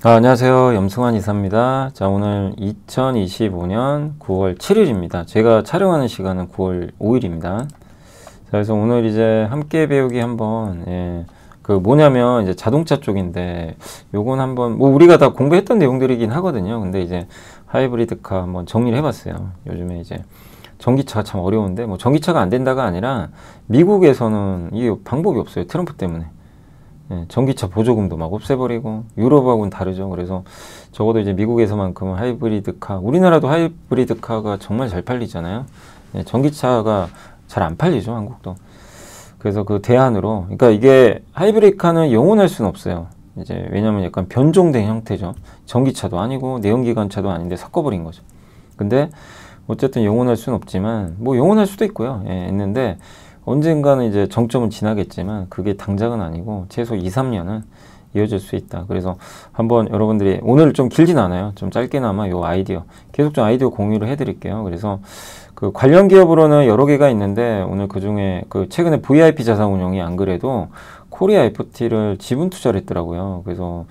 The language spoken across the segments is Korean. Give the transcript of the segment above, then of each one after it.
안녕하세요. 염승환 이사입니다. 자, 오늘 2025년 9월 7일입니다. 제가 촬영하는 시간은 9월 5일입니다. 자, 그래서 오늘 이제 함께 배우기 한번, 뭐냐면 이제 자동차 쪽인데, 요건 한번, 우리가 다 공부했던 내용들이긴 하거든요. 근데 이제 하이브리드카 한번 정리를 해봤어요. 요즘에 이제 전기차가 참 어려운데, 전기차가 안 된다가 아니라, 미국에서는 이게 방법이 없어요. 트럼프 때문에. 전기차 보조금도 막 없애버리고 유럽하고는 다르죠. 그래서 적어도 이제 미국에서만큼은 하이브리드카, 우리나라도 하이브리드카가 정말 잘 팔리잖아요. 전기차가 잘 안 팔리죠, 한국도. 그래서 그 대안으로, 그러니까 이게 하이브리드카는 영원할 수는 없어요. 이제 왜냐면 약간 변종된 형태죠. 전기차도 아니고 내연기관차도 아닌데 섞어버린 거죠. 근데 어쨌든 영원할 수는 없지만 영원할 수도 있고요. 있는데 언젠가는 이제 정점은 지나겠지만 그게 당장은 아니고 최소 2, 3년은 이어질 수 있다. 그래서 한번 여러분들이 오늘 좀 길진 않아요. 좀 짧게나마 요 아이디어 계속 좀 아이디어 공유를 해드릴게요. 그래서 그 관련 기업으로는 여러 개가 있는데 오늘 그 중에 그 최근에 VIP 자산운용이 안 그래도 코리아 FT를 지분 투자를 했더라고요. 그래서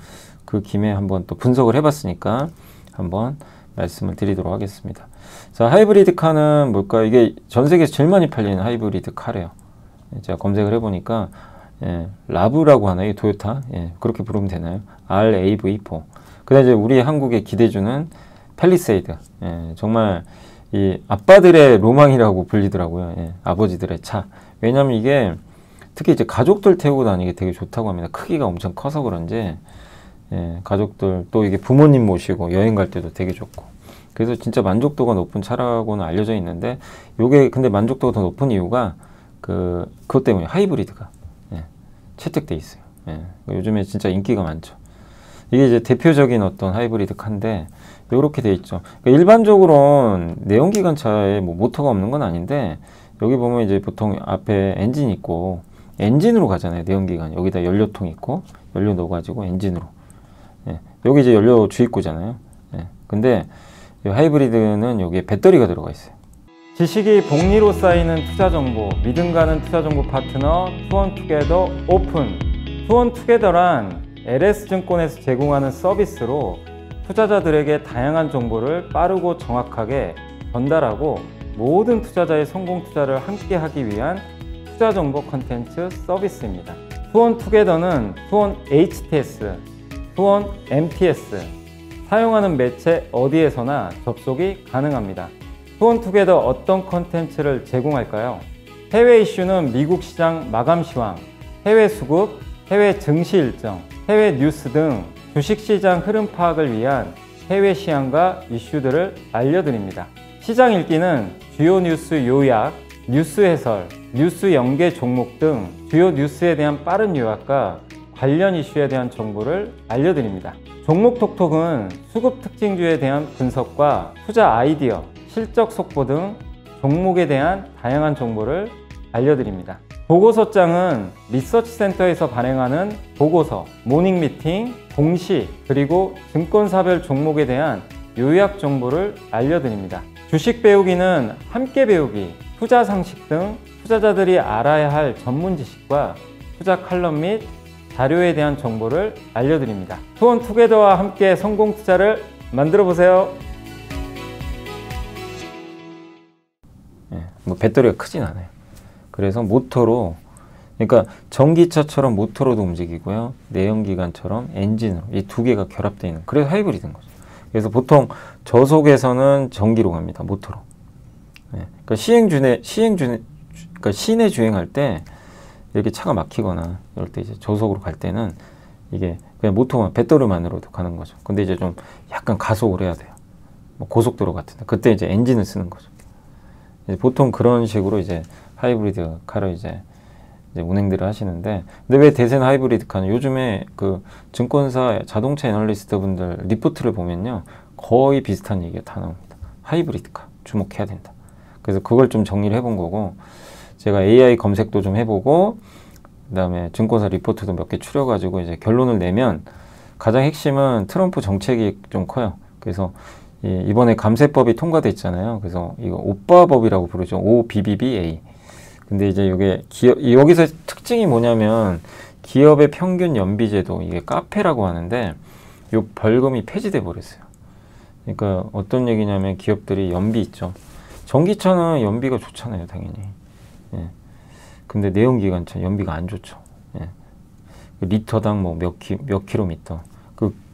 그 김에 한번 또 분석을 해봤으니까 한번 말씀을 드리도록 하겠습니다. 자, 하이브리드 카는 뭘까요? 이게 전 세계에서 제일 많이 팔리는 하이브리드 카래요. 제가 검색을 해보니까 라브라고 하나요? 이 토요타? 그렇게 부르면 되나요? RAV4. 그 다음에 이제 우리 한국의 기대주는 팰리세이드. 정말 이 아빠들의 로망이라고 불리더라고요. 아버지들의 차. 왜냐면 이게 특히 이제 가족들 태우고 다니기 되게 좋다고 합니다. 크기가 엄청 커서 그런지 가족들 또 이게 부모님 모시고 여행 갈 때도 되게 좋고 그래서 진짜 만족도가 높은 차라고는 알려져 있는데 요게 근데 만족도가 더 높은 이유가 그것 때문에 하이브리드가 채택돼 있어요. 요즘에 진짜 인기가 많죠. 이게 이제 대표적인 어떤 하이브리드 카인데 요렇게 돼 있죠. 그러니까 일반적으로는 내연기관차에 모터가 없는 건 아닌데 여기 보면 이제 보통 앞에 엔진 있고 엔진으로 가잖아요. 내연기관 여기다 연료통 있고 연료 넣어가지고 엔진으로 여기 이제 연료 주입구잖아요. 근데 이 하이브리드는 여기에 배터리가 들어가 있어요. 지식이 복리로 쌓이는 투자 정보, 믿음 가는 투자 정보 파트너 투원투게더 오픈. 투원투게더란 LS증권에서 제공하는 서비스로 투자자들에게 다양한 정보를 빠르고 정확하게 전달하고 모든 투자자의 성공 투자를 함께 하기 위한 투자 정보 컨텐츠 서비스입니다. 투원투게더는 투원 HTS, 투원 MTS, 사용하는 매체 어디에서나 접속이 가능합니다. 투원투게더 어떤 컨텐츠를 제공할까요? 해외 이슈는 미국 시장 마감 시황, 해외 수급, 해외 증시 일정, 해외 뉴스 등 주식시장 흐름 파악을 위한 해외 시황과 이슈들을 알려드립니다. 시장 읽기는 주요 뉴스 요약, 뉴스 해설, 뉴스 연계 종목 등 주요 뉴스에 대한 빠른 요약과 관련 이슈에 대한 정보를 알려드립니다. 종목 톡톡은 수급 특징주에 대한 분석과 투자 아이디어, 실적 속보 등 종목에 대한 다양한 정보를 알려드립니다. 보고서장은 리서치센터에서 발행하는 보고서, 모닝미팅, 공시, 그리고 증권사별 종목에 대한 요약 정보를 알려드립니다. 주식 배우기는 함께 배우기, 투자 상식 등 투자자들이 알아야 할 전문 지식과 투자 칼럼 및 자료에 대한 정보를 알려드립니다. 투원투게더와 함께 성공 투자를 만들어 보세요. 배터리가 크진 않아요. 그래서 모터로, 그러니까 전기차처럼 모터로도 움직이고요. 내연기관처럼 엔진으로 이 두 개가 결합되어 있는, 그래서 하이브리드인 거죠. 그래서 보통 저속에서는 전기로 갑니다. 모터로. 그러니까 그러니까 시내 주행할 때 이렇게 차가 막히거나 이럴 때 이제 저속으로 갈 때는 이게 그냥 모터만 배터리만으로도 가는 거죠. 근데 이제 좀 약간 가속을 해야 돼요. 고속도로 같은데 그때 이제 엔진을 쓰는 거죠. 이제 보통 그런 식으로 이제 하이브리드 카를 이제 운행들을 하시는데, 근데 왜 대세는 하이브리드 카는 요즘에 그 증권사 자동차 애널리스트 분들 리포트를 보면요 거의 비슷한 얘기가 다 나옵니다. 하이브리드 카 주목해야 된다. 그래서 그걸 좀 정리를 해본 거고, 제가 AI 검색도 좀 해보고 그 다음에 증권사 리포트도 몇 개 추려가지고 이제 결론을 내면 가장 핵심은 트럼프 정책이 좀 커요. 그래서 이번에 감세법이 통과됐잖아요. 그래서 이거 오빠법이라고 부르죠. OBBBA. 근데 이제 이게 여기서 특징이 뭐냐면 기업의 평균 연비제도, 이게 카페라고 하는데 요 벌금이 폐지돼 버렸어요. 그러니까 어떤 얘기냐면 기업들이 연비 있죠. 전기차는 연비가 좋잖아요, 당연히. 예. 근데 내연기관차 연비가 안 좋죠. 예. 리터당 뭐 몇 킬로미터.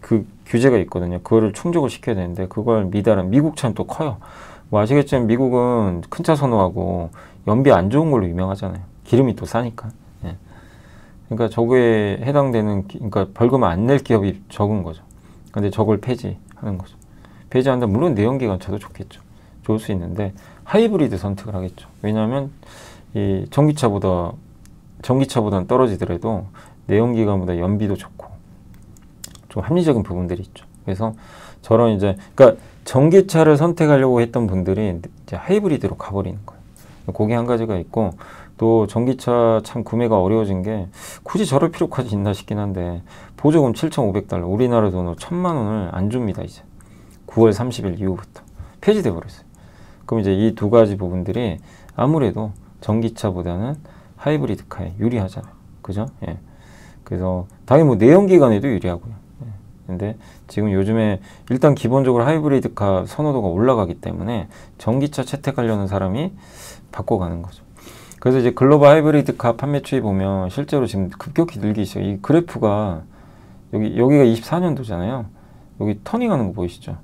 그 규제가 있거든요. 그거를 충족을 시켜야 되는데 그걸 미달한 미국 차는 또 커요. 뭐 아시겠지만 미국은 큰 차 선호하고 연비 안 좋은 걸로 유명하잖아요. 기름이 또 싸니까. 예. 그러니까 저거에 해당되는 그러니까 벌금을 안 낼 기업이 적은 거죠. 근데 저걸 폐지하는 거죠. 폐지한다면 물론 내연기관차도 좋겠죠. 좋을 수 있는데 하이브리드 선택을 하겠죠. 왜냐하면 이 전기차보다는 떨어지더라도 내연기관보다 연비도 좋고 좀 합리적인 부분들이 있죠. 그래서 저런 이제 그러니까 전기차를 선택하려고 했던 분들이 이제 하이브리드로 가버리는 거예요. 그게 한 가지가 있고 또 전기차 참 구매가 어려워진 게 굳이 저럴 필요까지 있나 싶긴 한데 보조금 7,500달러 우리나라 돈으로 1,000만 원을 안 줍니다. 이제 9월 30일 이후부터 폐지돼 버렸어요. 그럼 이제 이 두 가지 부분들이 아무래도 전기차보다는 하이브리드카에 유리하잖아요. 그죠? 예. 그래서 당연히 뭐 내연기관에도 유리하고요. 예. 근데 지금 요즘에 일단 기본적으로 하이브리드카 선호도가 올라가기 때문에 전기차 채택하려는 사람이 바꿔가는 거죠. 그래서 이제 글로벌 하이브리드카 판매 추이 보면 실제로 지금 급격히 늘기 시작. 이 그래프가 여기가 24년도잖아요. 여기 터닝하는 거 보이시죠?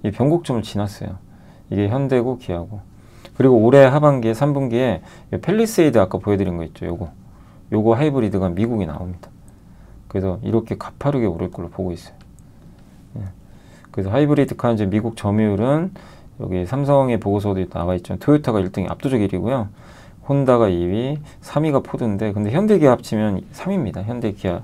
이 변곡점을 지났어요. 이게 현대고 기아고. 그리고 올해 하반기에 3분기에 팰리세이드 아까 보여드린 거 있죠. 요거 하이브리드가 미국이 나옵니다. 그래서 이렇게 가파르게 오를 걸로 보고 있어요. 예. 그래서 하이브리드카 이제 미국 점유율은 여기 삼성의 보고서도 나와 있죠. 토요타가 1등이 압도적 1위고요. 혼다가 2위, 3위가 포드인데 근데 현대기아 합치면 3위입니다. 현대기아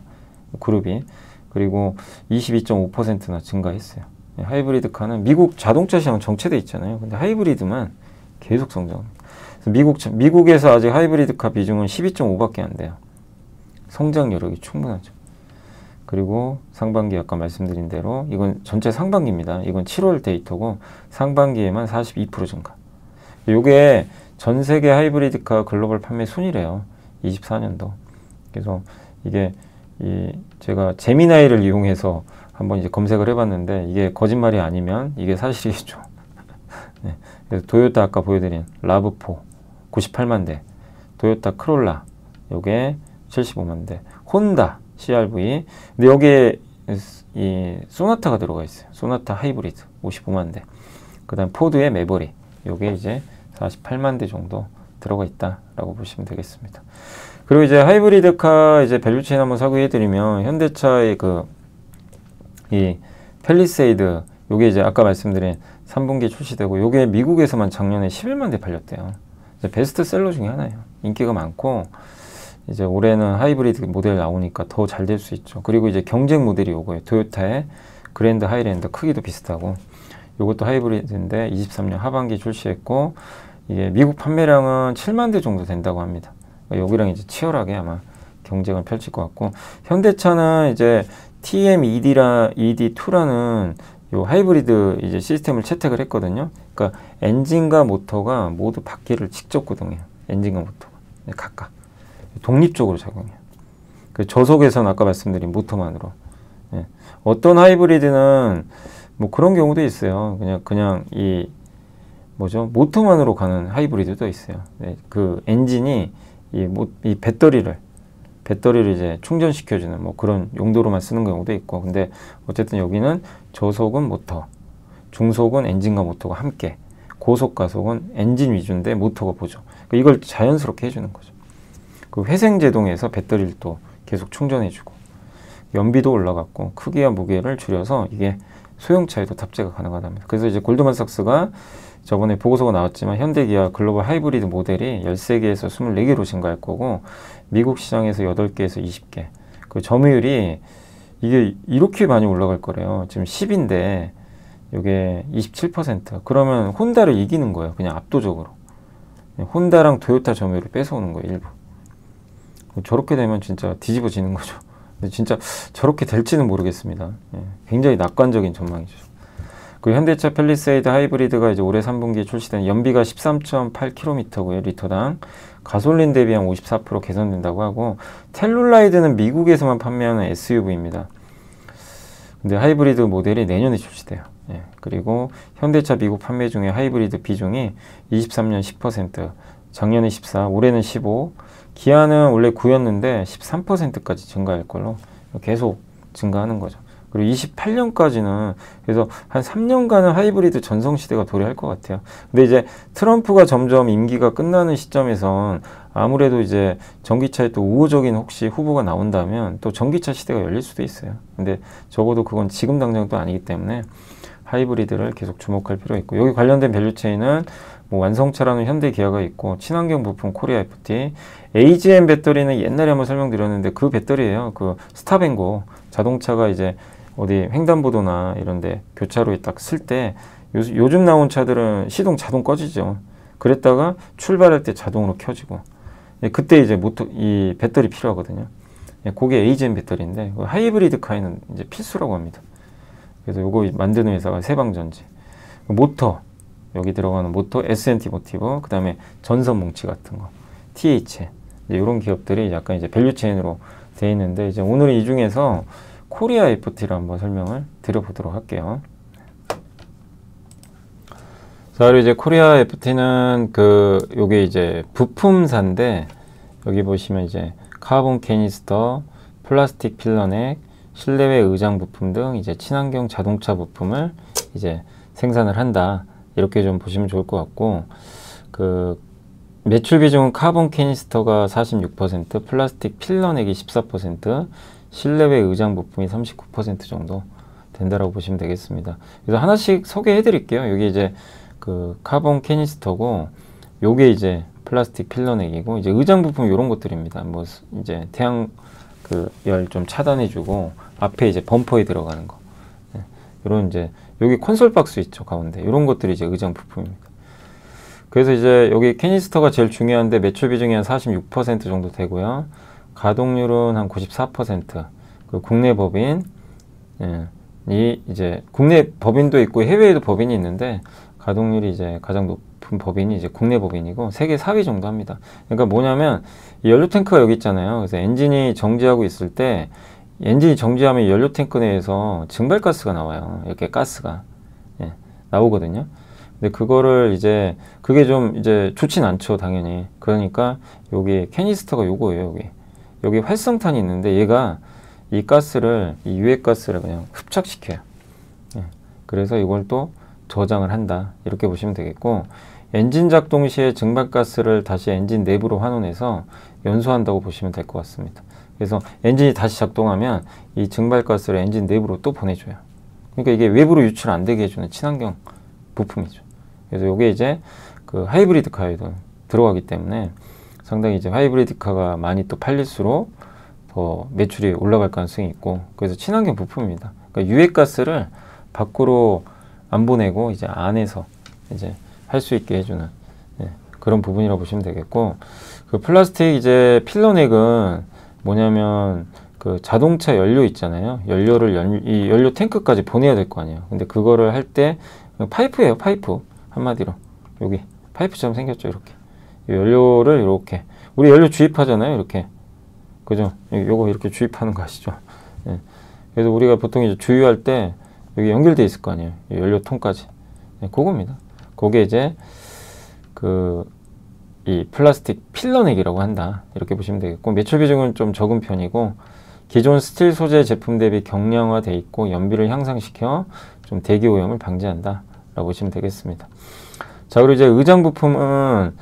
그룹이. 그리고 22.5%나 증가했어요. 하이브리드카는 미국 자동차 시장 정체돼 있잖아요. 근데 하이브리드만 계속 성장합니다. 그래서 미국에서 아직 하이브리드카 비중은 12.5밖에 안 돼요. 성장 여력이 충분하죠. 그리고 상반기 아까 말씀드린 대로 이건 전체 상반기입니다. 이건 7월 데이터고 상반기에만 42% 증가. 이게 전 세계 하이브리드카 글로벌 판매 순위래요. 24년도. 그래서 이게 제가 제미나이를 이용해서 한번 이제 검색을 해봤는데 이게 거짓말이 아니면 이게 사실이죠. 네. 그래서 토요타 아까 보여드린 라브4 98만 대, 토요타 크롤라 요게 75만 대, 혼다 CR-V. 근데 여기에 이 소나타가 들어가 있어요. 소나타 하이브리드 55만 대. 그다음 포드의 매버릭 요게 이제 48만 대 정도 들어가 있다라고 보시면 되겠습니다. 그리고 이제 하이브리드카 이제 밸류체인 한번 설계해드리면 현대차의 이 팰리세이드 요게 이제 아까 말씀드린 3분기 출시되고 요게 미국에서만 작년에 11만 대 팔렸대요. 이제 베스트셀러 중에 하나예요. 인기가 많고 이제 올해는 하이브리드 모델 나오니까 더 잘 될 수 있죠. 그리고 이제 경쟁 모델이 요거예요. 토요타의 그랜드 하이랜더 크기도 비슷하고 요것도 하이브리드인데 23년 하반기 출시했고 이게 미국 판매량은 7만 대 정도 된다고 합니다. 여기랑 이제 치열하게 아마 경쟁을 펼칠 것 같고 현대차는 이제 TM-ED2라는 요 하이브리드 이제 시스템을 채택을 했거든요. 그러니까 엔진과 모터가 모두 바퀴를 직접 구동해요. 엔진과 모터가 각각 독립적으로 작용해요. 그 저속에서는 아까 말씀드린 모터만으로. 예. 어떤 하이브리드는 뭐 그런 경우도 있어요. 그냥 이 뭐죠? 모터만으로 가는 하이브리드도 있어요. 네. 그 엔진이 이 배터리를 이제 충전시켜주는 뭐 그런 용도로만 쓰는 경우도 있고, 근데 어쨌든 여기는 저속은 모터, 중속은 엔진과 모터가 함께, 고속 가속은 엔진 위주인데 모터가 보조. 이걸 자연스럽게 해주는 거죠. 그 회생제동에서 배터리를 또 계속 충전해주고, 연비도 올라갔고, 크기와 무게를 줄여서 이게 소형차에도 탑재가 가능하답니다. 그래서 이제 골드만삭스가 저번에 보고서가 나왔지만 현대기아 글로벌 하이브리드 모델이 13개에서 24개로 증가할 거고 미국 시장에서 8개에서 20개. 그 점유율이 이게 이렇게 많이 올라갈 거래요. 지금 10인데 이게 27%. 그러면 혼다를 이기는 거예요. 그냥 압도적으로. 혼다랑 토요타 점유율을 뺏어오는 거예요. 일부. 저렇게 되면 진짜 뒤집어지는 거죠. 근데 진짜 저렇게 될지는 모르겠습니다. 굉장히 낙관적인 전망이죠. 그 현대차 팰리세이드 하이브리드가 이제 올해 3분기에 출시된 연비가 13.8km고요. 리터당. 가솔린 대비 한 54% 개선된다고 하고 텔룰라이드는 미국에서만 판매하는 SUV입니다. 근데 하이브리드 모델이 내년에 출시돼요. 예. 그리고 현대차 미국 판매 중에 하이브리드 비중이 23년 10%, 작년에 14, 올해는 15, 기아는 원래 9였는데 13%까지 증가할 걸로 계속 증가하는 거죠. 그리고 28년까지는 그래서 한 3년간은 하이브리드 전성시대가 도래할 것 같아요. 근데 이제 트럼프가 점점 임기가 끝나는 시점에선 아무래도 이제 전기차에 또 우호적인 혹시 후보가 나온다면 또 전기차 시대가 열릴 수도 있어요. 근데 적어도 그건 지금 당장 또 아니기 때문에 하이브리드를 계속 주목할 필요가 있고, 여기 관련된 밸류체인은 뭐 완성차라는 현대 기아가 있고, 친환경 부품 코리아 FT, AGM 배터리는 옛날에 한번 설명드렸는데 그 배터리예요. 그 스탑앤고 자동차가 이제 어디 횡단보도나 이런데 교차로에 딱 쓸 때 요즘 나온 차들은 시동 자동 꺼지죠. 그랬다가 출발할 때 자동으로 켜지고, 그때 이제 이 배터리 필요하거든요. 그게 AGM 배터리인데 하이브리드 카에는 이제 필수라고 합니다. 그래서 요거 만드는 회사가 세방전지. 모터, 여기 들어가는 모터, S&T 모티브, 그 다음에 전선 뭉치 같은 거, TH, 이런 기업들이 약간 이제 밸류체인으로 되어 있는데, 이제 오늘은 이 중에서 코리아 FT를 한번 설명을 드려보도록 할게요. 자, 그리고 이제 코리아 FT는 요게 이제 부품사인데, 여기 보시면 이제 카본 캐니스터, 플라스틱 필러넥, 실내외 의장 부품 등 이제 친환경 자동차 부품을 이제 생산을 한다. 이렇게 좀 보시면 좋을 것 같고, 매출 비중은 카본 캐니스터가 46%, 플라스틱 필러넥이 14%, 실내외 의장 부품이 39% 정도 된다라고 보시면 되겠습니다. 그래서 하나씩 소개해 드릴게요. 여기 이제 카본 캐니스터고, 요게 이제 플라스틱 필러넥이고, 이제 의장 부품 이런 것들입니다. 뭐 이제 태양 열 좀 차단해주고, 앞에 이제 범퍼에 들어가는 거, 이런 이제 여기 콘솔 박스 있죠, 가운데. 이런 것들이 이제 의장 부품입니다. 그래서 이제 여기 캐니스터가 제일 중요한데 매출 비중이 한 46% 정도 되고요. 가동률은 한 94%. 그 국내 법인, 이 이제 국내 법인도 있고 해외에도 법인이 있는데, 가동률이 이제 가장 높은 법인이 이제 국내 법인이고 세계 4위 정도 합니다. 그러니까 뭐냐면 이 연료 탱크가 여기 있잖아요. 그래서 엔진이 정지하고 있을 때, 엔진이 정지하면 연료 탱크 내에서 증발가스가 나와요. 이렇게 가스가 나오거든요. 근데 그거를 이제 그게 좀 이제 좋진 않죠, 당연히. 그러니까 여기 캐니스터가 요거예요. 여기 활성탄이 있는데 얘가 이 가스를, 이 유해가스를 그냥 흡착시켜요. 그래서 이걸 또 저장을 한다, 이렇게 보시면 되겠고, 엔진 작동 시에 증발가스를 다시 엔진 내부로 환원해서 연소한다고 보시면 될 것 같습니다. 그래서 엔진이 다시 작동하면 이 증발가스를 엔진 내부로 또 보내줘요. 그러니까 이게 외부로 유출 안 되게 해주는 친환경 부품이죠. 그래서 이게 이제 하이브리드 카에도 들어가기 때문에 상당히 이제 하이브리드 카가 많이 또 팔릴수록 더 매출이 올라갈 가능성이 있고, 그래서 친환경 부품입니다. 그러니까 유해가스를 밖으로 안 보내고 이제 안에서 이제 할 수 있게 해주는 그런 부분이라고 보시면 되겠고, 플라스틱 이제 필러넥은 뭐냐면 자동차 연료 있잖아요. 연료를 이 연료 탱크까지 보내야 될 거 아니에요. 근데 그거를 할 때 파이프예요, 파이프. 한마디로 여기 파이프처럼 생겼죠, 이렇게. 연료를 이렇게 우리 연료 주입하잖아요, 이렇게. 그죠? 요거 이렇게 주입하는 거 아시죠? 그래서 우리가 보통 이제 주유할 때 여기 연결돼 있을 거 아니에요, 연료통까지. 그겁니다. 그게 이제 이 플라스틱 필러넥이라고 한다, 이렇게 보시면 되겠고, 매출 비중은 좀 적은 편이고, 기존 스틸 소재 제품 대비 경량화돼 있고 연비를 향상시켜 좀 대기 오염을 방지한다 라고 보시면 되겠습니다. 자, 그리고 이제 의장 부품은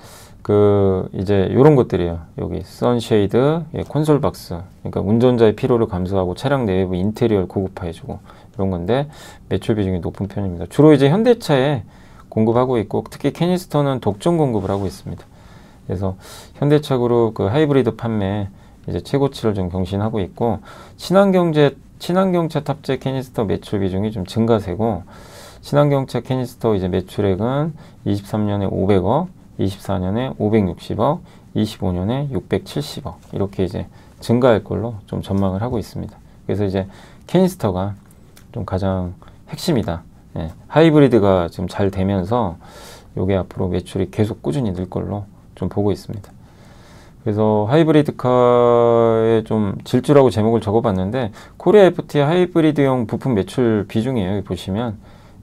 이제 요런 것들이에요. 여기 선쉐이드, 콘솔 박스, 그러니까 운전자의 피로를 감소하고 차량 내부 인테리어를 고급화해주고 이런 건데, 매출 비중이 높은 편입니다. 주로 이제 현대차에 공급하고 있고, 특히 캐니스터는 독점 공급을 하고 있습니다. 그래서 현대차 그룹 하이브리드 판매 이제 최고치를 좀 경신하고 있고, 친환경차 탑재 캐니스터 매출 비중이 좀 증가세고, 친환경차 캐니스터 이제 매출액은 23년에 500억, 24년에 560억, 25년에 670억 이렇게 이제 증가할 걸로 좀 전망을 하고 있습니다. 그래서 이제 캐니스터가 좀 가장 핵심이다. 하이브리드가 지금 잘 되면서 요게 앞으로 매출이 계속 꾸준히 늘 걸로 좀 보고 있습니다. 그래서 하이브리드카의 좀 질주라고 제목을 적어봤는데 코리아 FT 하이브리드용 부품 매출 비중이에요. 여기 보시면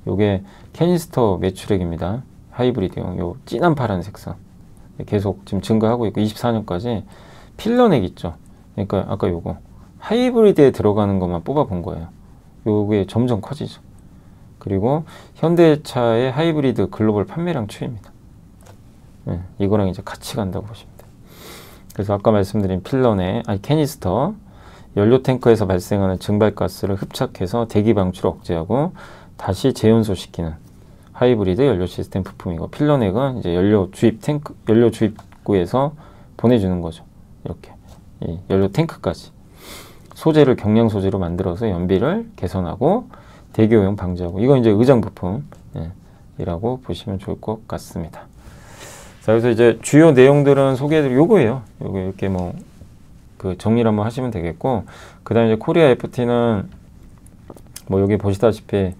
요게 캐니스터 매출액입니다. 하이브리드용 요 진한 파란 색상 계속 지금 증가하고 있고 24년까지 필러넥 있죠. 그러니까 아까 요거 하이브리드에 들어가는 것만 뽑아 본 거예요. 요게 점점 커지죠. 그리고 현대차의 하이브리드 글로벌 판매량 추이입니다. 네, 이거랑 이제 같이 간다고 보시면 돼요. 그래서 아까 말씀드린 필런의 캐니스터 연료 탱커에서 발생하는 증발가스를 흡착해서 대기 방출을 억제하고 다시 재연소시키는 하이브리드 연료 시스템 부품이고 필런액은 이제 연료 주입구에서 보내주는 거죠. 이렇게 이 연료 탱크까지 소재를 경량 소재로 만들어서 연비를 개선하고 대기 오염 방지하고 이건 이제 의장 부품이라고 보시면 좋을 것 같습니다. 자, 그래서 이제 주요 내용들은 소개해드릴 요거예요. 요거 이렇게 뭐 그 정리를 한번 하시면 되겠고, 그 다음에 이제 코리아 FT는 뭐 여기 보시다시피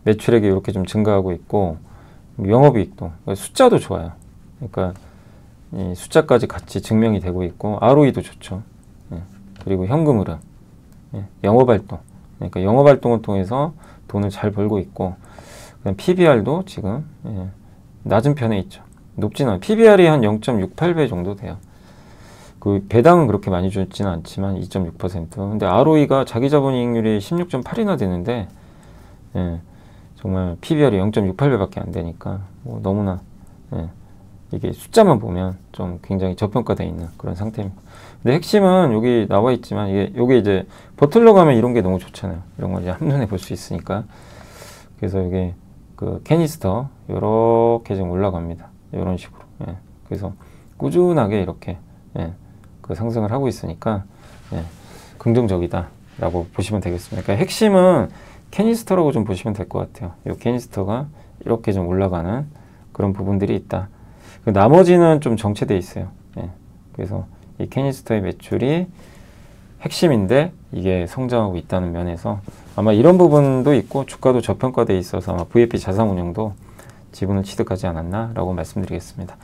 매출액이 이렇게 좀 증가하고 있고 영업이익도 숫자도 좋아요. 그러니까 이 숫자까지 같이 증명이 되고 있고 ROE도 좋죠. 그리고 현금 흐름, 영업활동, 그러니까 영업활동을 통해서 돈을 잘 벌고 있고, 그다음 PBR도 지금 낮은 편에 있죠. 높지는 않아요. PBR이 한 0.68배 정도 돼요. 그 배당은 그렇게 많이 주지는 않지만 2.6%. 근데 ROE가 자기 자본이익률이 16.8이나 되는데 정말 PBR이 0.68배밖에 안 되니까 뭐 너무나 이게 숫자만 보면 좀 굉장히 저평가되어 있는 그런 상태입니다. 근데 핵심은 여기 나와 있지만 이게 이제 버틀러 가면 이런 게 너무 좋잖아요. 이런 걸 이제 한눈에 볼 수 있으니까. 그래서 이게 그 캐니스터 이렇게 좀 올라갑니다. 이런 식으로. 그래서 꾸준하게 이렇게 그 상승을 하고 있으니까 긍정적이다라고 보시면 되겠습니다. 그러니까 핵심은 캐니스터라고 좀 보시면 될 것 같아요. 이 캐니스터가 이렇게 좀 올라가는 그런 부분들이 있다. 나머지는 좀 정체되어 있어요. 그래서 이 캐니스터의 매출이 핵심인데 이게 성장하고 있다는 면에서 아마 이런 부분도 있고 주가도 저평가되어 있어서 아마 VFP 자산운용도 지분을 취득하지 않았나 라고 말씀드리겠습니다.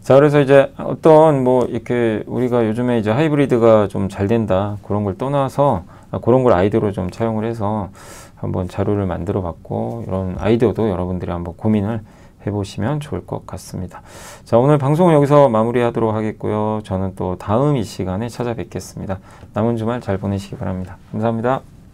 자, 그래서 이제 어떤 뭐 이렇게 우리가 요즘에 이제 하이브리드가 좀 잘 된다 그런 걸 떠나서 그런 걸 아이디어로 좀 차용을 해서 한번 자료를 만들어 봤고, 이런 아이디어도 여러분들이 한번 고민을 해보시면 좋을 것 같습니다. 자, 오늘 방송은 여기서 마무리하도록 하겠고요. 저는 또 다음 이 시간에 찾아뵙겠습니다. 남은 주말 잘 보내시기 바랍니다. 감사합니다.